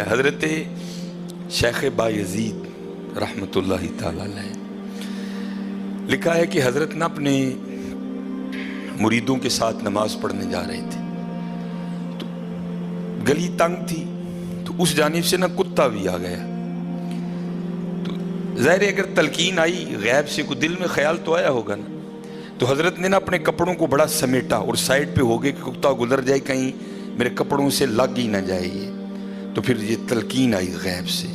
حضرت شیخ بایزید رحمۃ اللہ تعالی علیہ لکھا ہے کہ حضرت نے اپنے مریدوں کے ساتھ نماز پڑھنے جا رہے تھے تو گلی تنگ تھی تو اس جانب سے نہ کتا بھی آ گیا. تو ظاہر اگر تلقین آئی غیب سے کوئی دل میں خیال تو آیا ہوگا نا, تو حضرت نے نا اپنے کپڑوں کو بڑا سمیٹا اور سائڈ پہ ہو گئے کہ کتا گزر جائے کہیں میرے کپڑوں سے لگ ہی نہ جائے یہ. تو پھر یہ تلقین آئی غیب سے,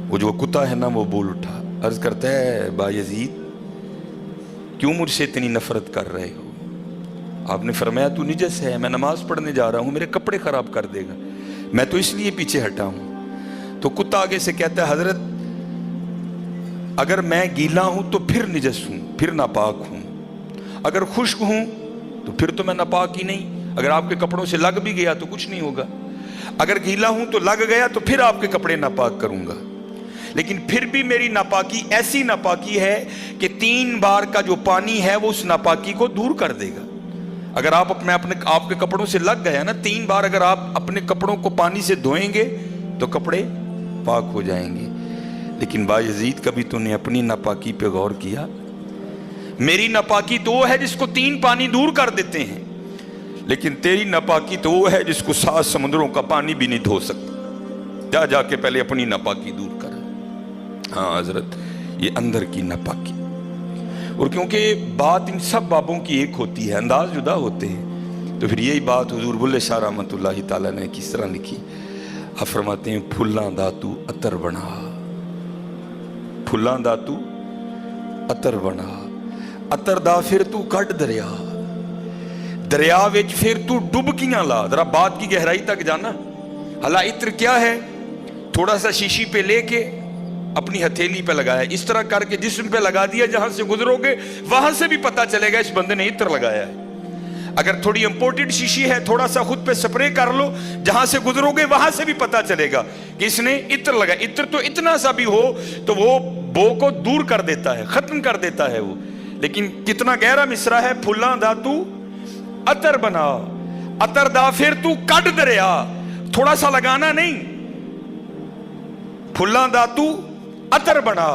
وہ جو کتا ہے نا وہ بول اٹھا, عرض کرتا ہے بایزید کیوں مجھ سے اتنی نفرت کر رہے ہو؟ آپ نے فرمایا تو نجس ہے, میں نماز پڑھنے جا رہا ہوں, میرے کپڑے خراب کر دے گا, میں تو اس لیے پیچھے ہٹا ہوں. تو کتا آگے سے کہتا ہے حضرت اگر میں گیلا ہوں تو پھر نجس ہوں, پھر ناپاک ہوں, اگر خشک ہوں تو پھر تو میں ناپاک ہی نہیں, اگر آپ کے کپڑوں سے لگ بھی گیا تو کچھ نہیں ہوگا, اگر گیلا ہوں تو لگ گیا تو پھر آپ کے کپڑے ناپاک کروں گا, لیکن پھر بھی میری ناپاکی ایسی ناپاکی ہے کہ 3 بار کا جو پانی ہے وہ اس ناپاکی کو دور کر دے گا. اگر آپ کے کپڑوں سے لگ گیا نا 3 بار, اگر آپ اپنے کپڑوں کو پانی سے دھوئیں گے تو کپڑے پاک ہو جائیں گے. لیکن بایزید کبھی تو نے اپنی ناپاکی پہ غور کیا؟ میری ناپاکی تو وہ ہے جس کو 3 پانی دور کر دیتے ہیں, لیکن تیری ناپاکی تو وہ ہے جس کو 7 سمندروں کا پانی بھی نہیں دھو سکتا. جا جا کے پہلے اپنی ناپاکی دور کر. ہاں حضرت یہ اندر کی ناپاکی, اور کیونکہ بات ان سب بابوں کی ایک ہوتی ہے, انداز جدا ہوتے ہیں, تو پھر یہی بات حضور بلے شاہ رحمۃ اللہ تعالیٰ نے کس طرح لکھی. آپ فرماتے ہیں پھلاں دا تو عطر بنا, پھلاں دا تو عطر بنا, عطر دا پھر تو کٹ دریا, دریا وچ پھر تو ڈبکیاں لا. ذرا بات کی گہرائی تک جانا. حالا عطر کیا ہے؟ تھوڑا سا شیشی پہ لے کے اپنی ہتھیلی پہ لگایا, اس طرح کر کے جسم پہ لگا دیا, جہاں سے گزرو گے وہاں سے بھی پتا چلے گا اس بندے نے عطر لگایا ہے. اگر تھوڑی امپورٹڈ شیشی ہے تھوڑا سا خود پہ سپرے کر لو, جہاں سے گزرو گے وہاں سے بھی پتا چلے گا کہ اس نے عطر لگایا. عطر تو اتنا سا بھی ہو تو وہ بو کو دور کر دیتا ہے, ختم کر دیتا ہے وہ. لیکن کتنا گہرا مصرع ہے, پھلاں دا تو عطر بنا, عطر دا پھر تو کٹ دریا. تھوڑا سا لگانا نہیں, پھلاں دا تو عطر بنا,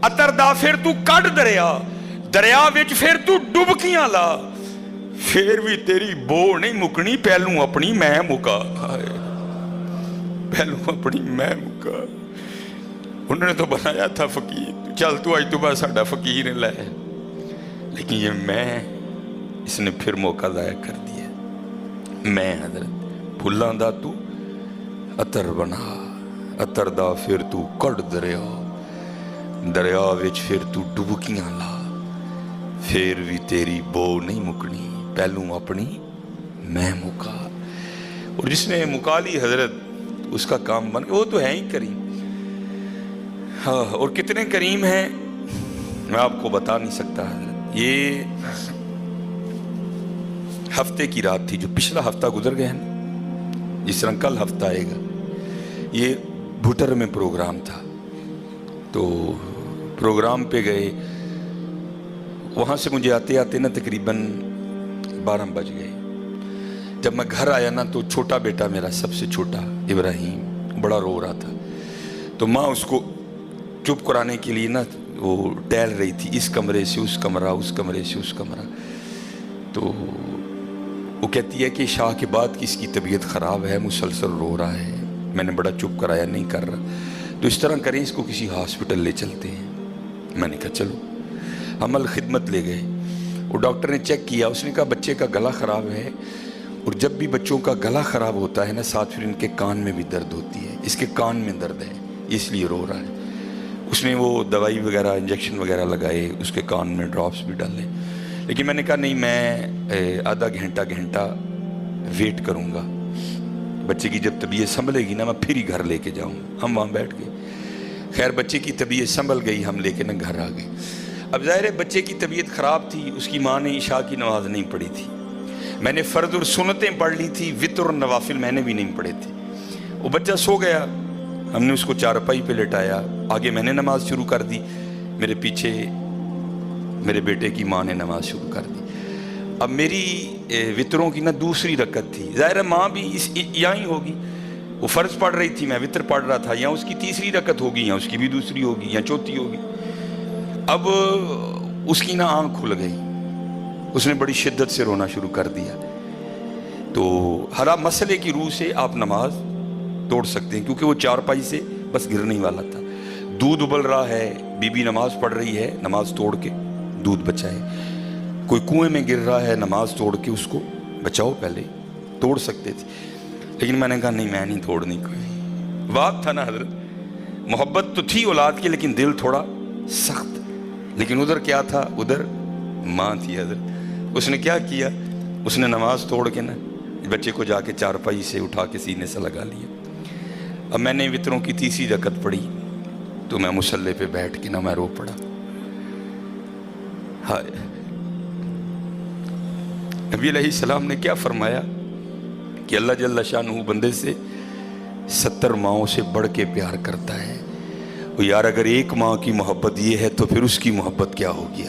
عطر دا پھر تو کٹ دریا, دریا وچ پھر تو ڈبکیاں لا, پھر بھی تیری بو نہیں مکنی, پہلوں اپنی میں مکا. پہلوں اپنی میں مکا. انہوں نے تو بنایا تھا فقیر, چل تو آج تو بعد ساڈا فقیر لے, لیکن یہ میں اس نے پھر موقع ضائع کر دیا. میں حضرت پھلاں دا تو عطر بنا, عطر دا پھر تو کٹ دریا, دریا وچ پھر تو ڈبکیاں لا, پھر بھی تیری بو نہیں مکنی, پہلوں اپنی میں مکا. اور جس نے مکا لی حضرت اس کا کام بن گیا, وہ تو ہے ہی کریم. ہاں, اور کتنے کریم ہیں میں آپ کو بتا نہیں سکتا حضرت. یہ ہفتے کی رات تھی, جو پچھلا ہفتہ گزر گیا نا, جس طرح کل ہفتہ آئے گا. یہ بھٹر میں پروگرام تھا, تو پروگرام پہ گئے, وہاں سے مجھے آتے آتے نا تقریباً 12 بج گئے. جب میں گھر آیا نا تو چھوٹا بیٹا میرا, سب سے چھوٹا ابراہیم, بڑا رو رہا تھا. تو ماں اس کو چپ کرانے کے لیے نا وہ ٹہل رہی تھی, اس کمرے سے اس کمرہ, اس کمرے سے اس کمرہ. تو وہ کہتی ہے کہ شاہ کے بعد کی اس کی طبیعت خراب ہے, مسلسل رو رہا ہے, میں نے بڑا چپ کرایا, نہیں کر رہا, تو اس طرح کریں اس کو کسی ہاسپٹل لے چلتے ہیں. میں نے کہا چلو. ہم الخدمت لے گئے, وہ ڈاکٹر نے چیک کیا, اس نے کہا بچے کا گلا خراب ہے, اور جب بھی بچوں کا گلا خراب ہوتا ہے نا ساتھ پھر ان کے کان میں بھی درد ہوتی ہے, اس کے کان میں درد ہے اس لیے رو رہا ہے. اس نے وہ دوائی وغیرہ انجیکشن وغیرہ لگائے, اس کے کان میں ڈراپس بھی ڈالے. لیکن میں نے کہا نہیں, میں آدھا گھنٹہ ویٹ کروں گا, بچے کی جب طبیعت سنبھلے گی نا میں پھر ہی گھر لے کے جاؤں. ہم وہاں بیٹھ گئے. خیر بچے کی طبیعت سنبھل گئی, ہم لے کے نا گھر آ گئے. اب ظاہر ہے بچے کی طبیعت خراب تھی, اس کی ماں نے عشاء کی نماز نہیں پڑھی تھی, میں نے فرض اور سنتیں پڑھ لی تھی, وتر اور نوافل میں نے بھی نہیں پڑھے تھے. وہ بچہ سو گیا, ہم نے اس کو چارپائی پہ لٹایا, آگے میں نے نماز شروع کر دی, میرے پیچھے میرے بیٹے کی ماں نے نماز شروع کر دی. اب میری وطروں کی نا دوسری رکعت تھی, ظاہر ہے ماں بھی یہاں ہی ہوگی, وہ فرض پڑھ رہی تھی، میں وتر پڑھ رہا تھا، یا اس کی تیسری رکعت ہوگی یا اس کی بھی دوسری ہوگی یا چوتھی ہوگی. اب اس کی نا آنکھ کھل گئی، اس نے بڑی شدت سے رونا شروع کر دیا. تو ہر مسئلے کی روح سے آپ نماز توڑ سکتے ہیں، کیونکہ وہ چارپائی سے بس گرنے ہی والا تھا. دودھ ابل رہا ہے، بی بی نماز پڑھ رہی ہے، نماز توڑ کے دودھ بچائے. کوئی کنویں میں گر رہا ہے، نماز توڑ کے اس کو بچاؤ. پہلے توڑ سکتے تھے، لیکن میں نے کہا نہیں، میں نہیں توڑنی. کوئی بات تھا نا حضرت، محبت تو تھی اولاد کی لیکن دل تھوڑا سخت. لیکن ادھر کیا تھا؟ ادھر ماں تھی حضرت. اس نے کیا کیا؟ اس نے نماز توڑ کے نا بچے کو جا کے چارپائی سے اٹھا کے سینے سے لگا لیا. اب میں نے وتروں کی تیسری رکعت پڑھی تو میں مصلی پہ بیٹھ کے نہ میں رو پڑا. ہائے، نبی علیہ السلام نے کیا فرمایا کہ اللہ جل شانہ بندے سے 70 ماؤں سے بڑھ کے پیار کرتا ہے. یار اگر ایک ماں کی محبت یہ ہے تو پھر اس کی محبت کیا ہوگی؟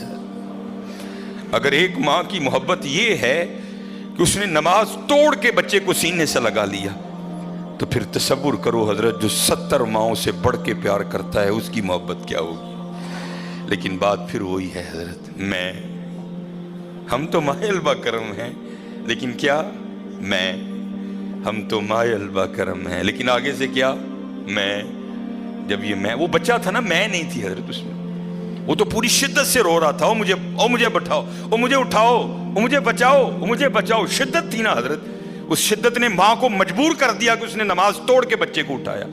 اگر ایک ماں کی محبت یہ ہے کہ اس نے نماز توڑ کے بچے کو سینے سے لگا لیا، تو پھر تصور کرو حضرت، جو 70 ماؤں سے بڑھ کے پیار کرتا ہے اس کی محبت کیا ہوگی؟ لیکن بات پھر وہی ہے حضرت، ہم تو مائل با کرم ہیں، لیکن کیا ہم تو مائل با کرم ہیں، لیکن آگے سے کیا؟ جب یہ وہ بچہ تھا نا، میں نہیں تھی حضرت اس میں. وہ تو پوری شدت سے رو رہا تھا، مجھے بٹھاؤ، مجھے اٹھاؤ، مجھے بچاؤ، مجھے بچاؤ. شدت تھی نا حضرت، اس شدت نے ماں کو مجبور کر دیا کہ اس نے نماز توڑ کے بچے کو اٹھایا.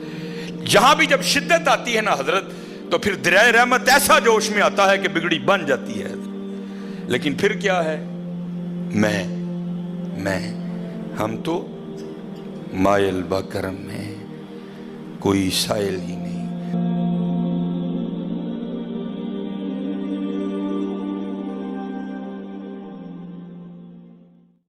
یہاں بھی جب شدت آتی ہے نا حضرت، تو پھر دریائے رحمت ایسا جوش میں آتا ہے کہ بگڑی بن جاتی ہے. لیکن پھر کیا ہے؟ ہم تو مائل با کرم ہیں، کوئی سائل ہی نہیں.